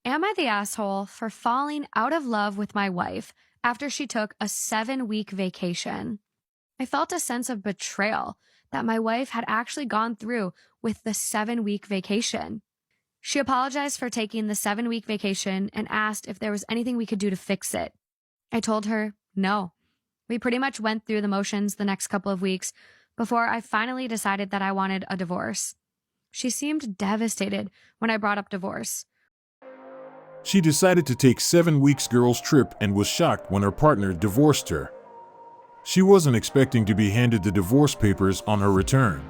Am I the asshole for falling out of love with my wife after she took a 7 week vacation? I felt a sense of betrayal that my wife had actually gone through with the 7 week vacation. She apologized for taking the 7 week vacation and asked if there was anything we could do to fix it. I told her no. We pretty much went through the motions the next couple of weeks before I finally decided that I wanted a divorce. She seemed devastated when I brought up divorce. She decided to take 7 weeks girls trip and was shocked when her partner divorced her. She wasn't expecting to be handed the divorce papers on her return.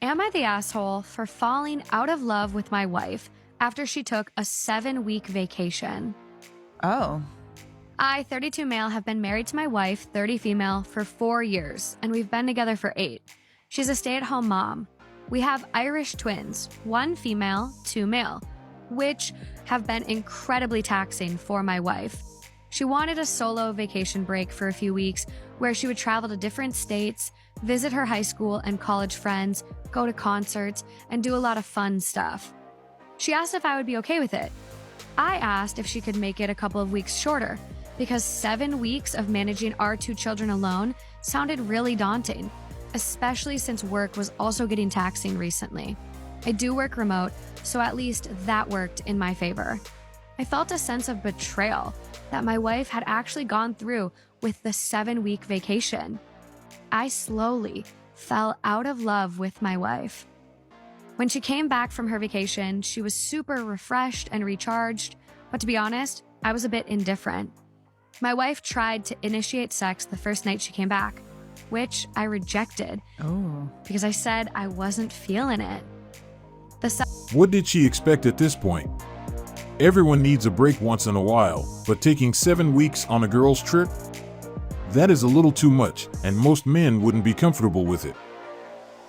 Am I the asshole for falling out of love with my wife after she took a 7 week vacation? Oh, I, 32 male, have been married to my wife, 30 female, for 4 years, and we've been together for 8. She's a stay-at-home mom. We have Irish twins, 1 female, 2 male, which have been incredibly taxing for my wife. She wanted a solo vacation break for a few weeks where she would travel to different states, visit her high school and college friends, go to concerts, and do a lot of fun stuff. She asked if I would be okay with it. I asked if she could make it a couple of weeks shorter, because 7 weeks of managing our 2 children alone sounded really daunting, especially since work was also getting taxing recently. I do work remote, so at least that worked in my favor. I felt a sense of betrayal that my wife had actually gone through with the 7 week vacation. I slowly fell out of love with my wife. When she came back from her vacation, she was super refreshed and recharged, but to be honest, I was a bit indifferent. My wife tried to initiate sex the first night she came back, which I rejected because I said I wasn't feeling it. What did she expect at this point? Everyone needs a break once in a while, but taking 7 weeks on a girl's trip? That is a little too much, and most men wouldn't be comfortable with it.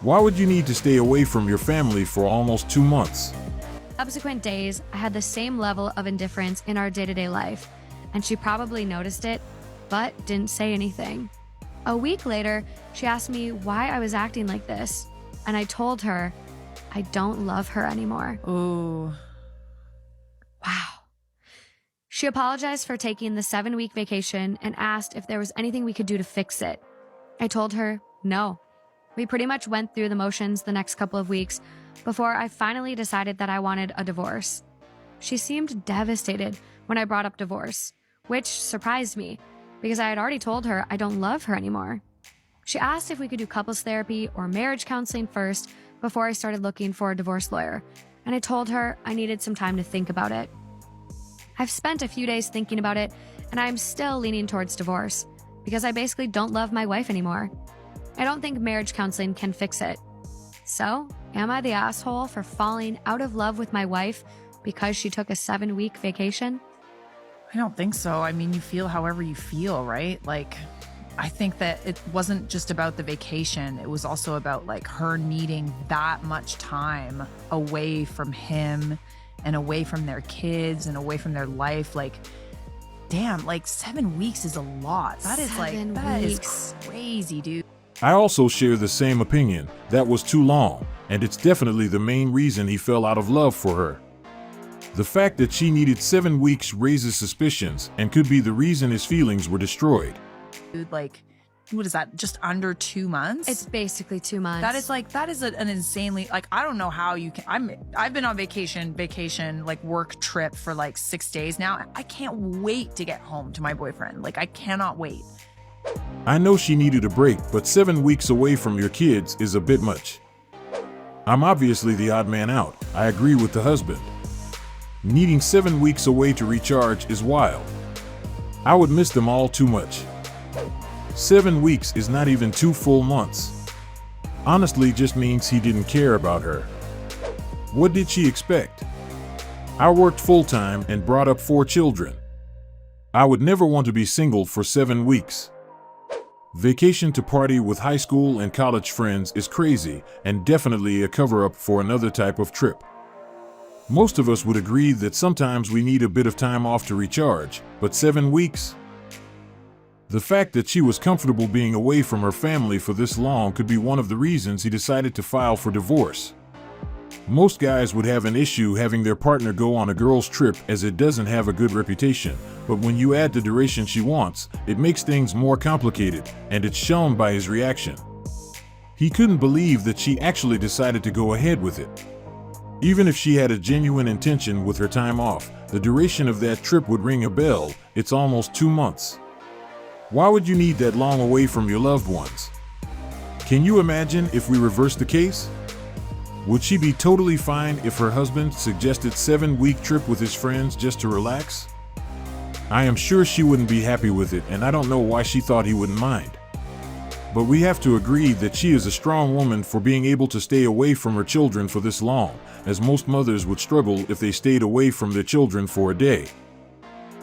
Why would you need to stay away from your family for almost 2 months? Subsequent days, I had the same level of indifference in our day-to-day life, and she probably noticed it, but didn't say anything. A week later, she asked me why I was acting like this, and I told her I don't love her anymore. ooh. Wow. She apologized for taking the 7 week vacation and asked if there was anything we could do to fix it. I told her no. We pretty much went through the motions the next couple of weeks before I finally decided that I wanted a divorce. She seemed devastated when I brought up divorce, which surprised me because I had already told her I don't love her anymore. She asked if we could do couples therapy or marriage counseling first before I started looking for a divorce lawyer, and I told her I needed some time to think about it. I've spent a few days thinking about it, and I'm still leaning towards divorce because I basically don't love my wife anymore. I don't think marriage counseling can fix it. So, am I the asshole for falling out of love with my wife because she took a 7 week vacation? I don't think so. I mean, you feel however you feel, right? Like, I think that it wasn't just about the vacation. It was also about like her needing that much time away from him and away from their kids and away from their life. Like, damn, like 7 weeks is a lot. That is that is crazy, dude. I also share the same opinion. That was too long, and it's definitely the main reason he fell out of love for her. The fact that she needed 7 weeks raises suspicions and could be the reason his feelings were destroyed. Dude, like, what is that? Just under 2 months? It's basically 2 months. That is an insanely, like, I don't know how you can. I've been on vacation, like work trip for like 6 days now. I can't wait to get home to my boyfriend. Like, I cannot wait. I know she needed a break, but 7 weeks away from your kids is a bit much. I'm obviously the odd man out. I agree with the husband. Needing 7 weeks away to recharge is wild. I would miss them all too much. 7 weeks is not even 2 full months. Honestly, just means he didn't care about her. What did she expect? I worked full-time and brought up 4 children. I would never want to be single for 7 weeks. Vacation to party with high school and college friends is crazy and definitely a cover-up for another type of trip. Most of us would agree that sometimes we need a bit of time off to recharge, but 7 weeks? The fact that she was comfortable being away from her family for this long could be one of the reasons he decided to file for divorce. Most guys would have an issue having their partner go on a girl's trip as it doesn't have a good reputation, but when you add the duration she wants, it makes things more complicated, and it's shown by his reaction. He couldn't believe that she actually decided to go ahead with it. Even if she had a genuine intention with her time off, the duration of that trip would ring a bell. It's almost 2 months. Why would you need that long away from your loved ones? Can you imagine if we reversed the case? Would she be totally fine if her husband suggested 7-week trip with his friends just to relax? I am sure she wouldn't be happy with it, and I don't know why she thought he wouldn't mind. But we have to agree that she is a strong woman for being able to stay away from her children for this long, as most mothers would struggle if they stayed away from their children for a day.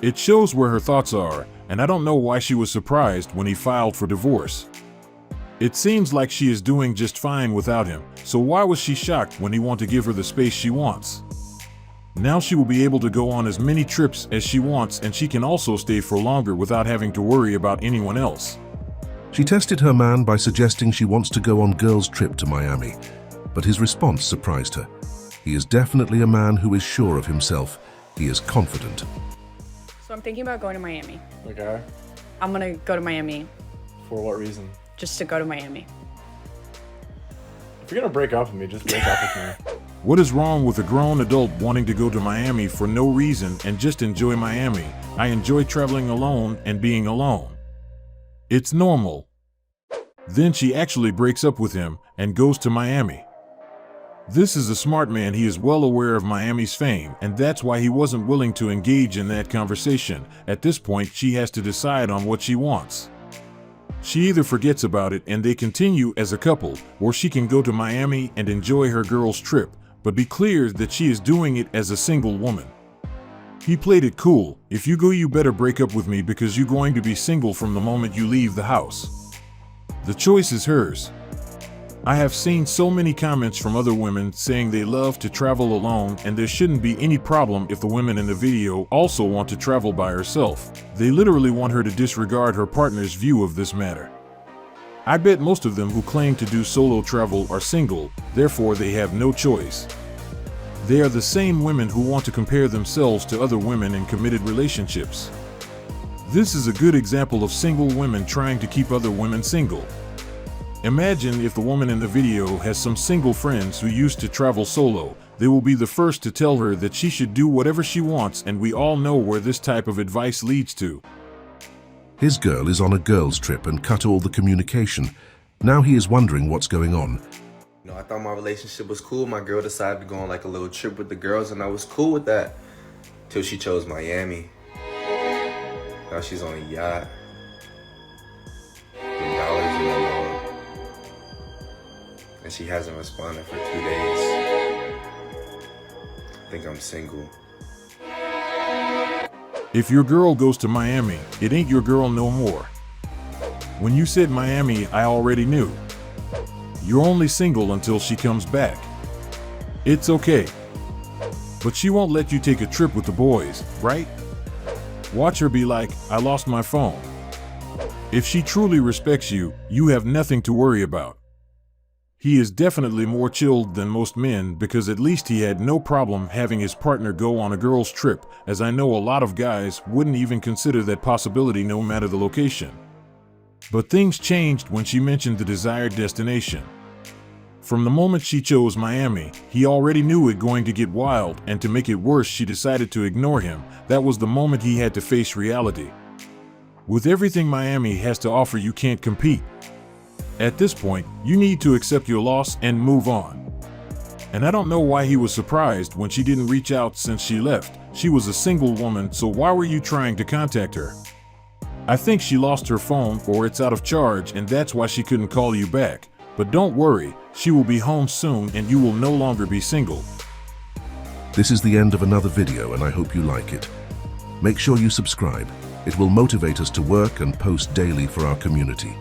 It shows where her thoughts are, and I don't know why she was surprised when he filed for divorce. It seems like she is doing just fine without him, so why was she shocked when he wanted to give her the space she wants? Now she will be able to go on as many trips as she wants, and she can also stay for longer without having to worry about anyone else. She tested her man by suggesting she wants to go on girls' trip to Miami, but his response surprised her. He is definitely a man who is sure of himself. He is confident. So I'm thinking about going to Miami. Okay. I'm gonna go to Miami For what reason? just to go to Miami. If you're gonna break up with me, just break up with me. What is wrong with a grown adult wanting to go to Miami for no reason and just enjoy Miami? I enjoy traveling alone and being alone. It's normal. Then she actually breaks up with him and goes to Miami. This is a smart man. He is well aware of Miami's fame, and that's why he wasn't willing to engage in that conversation. At this point, she has to decide on what she wants. She either forgets about it and they continue as a couple, or she can go to Miami and enjoy her girl's trip, but be clear that she is doing it as a single woman. He played it cool. If you go, you better break up with me because you're going to be single from the moment you leave the house. The choice is hers. I have seen so many comments from other women saying they love to travel alone, and there shouldn't be any problem if the women in the video also want to travel by herself. They literally want her to disregard her partner's view of this matter. I bet most of them who claim to do solo travel are single, therefore they have no choice. They are the same women who want to compare themselves to other women in committed relationships. This is a good example of single women trying to keep other women single. Imagine if the woman in the video has some single friends who used to travel solo. They will be the first to tell her that she should do whatever she wants, and we all know where this type of advice leads to. His girl is on a girls' trip and cut all the communication. Now he is wondering what's going on. You know, I thought my relationship was cool. My girl decided to go on like a little trip with the girls, and I was cool with that. Till she chose Miami. Now she's on a yacht. With dollars in her wallet. And she hasn't responded for 2 days. I think I'm single. If your girl goes to Miami, it ain't your girl no more. When you said Miami, I already knew. You're only single until she comes back. It's okay. But she won't let you take a trip with the boys, right? Watch her be like, I lost my phone. If she truly respects you, you have nothing to worry about. He is definitely more chilled than most men because at least he had no problem having his partner go on a girl's trip, as I know a lot of guys wouldn't even consider that possibility no matter the location. But things changed when she mentioned the desired destination. From the moment she chose Miami, he already knew it going to get wild, and to make it worse, she decided to ignore him. That was the moment he had to face reality. With everything Miami has to offer, you can't compete. At this point, you need to accept your loss and move on. And I don't know why he was surprised when she didn't reach out since she left. She was a single woman, so why were you trying to contact her? I think she lost her phone or it's out of charge, and that's why she couldn't call you back. But don't worry, she will be home soon and you will no longer be single. This is the end of another video, and I hope you like it. Make sure you subscribe. It will motivate us to work and post daily for our community.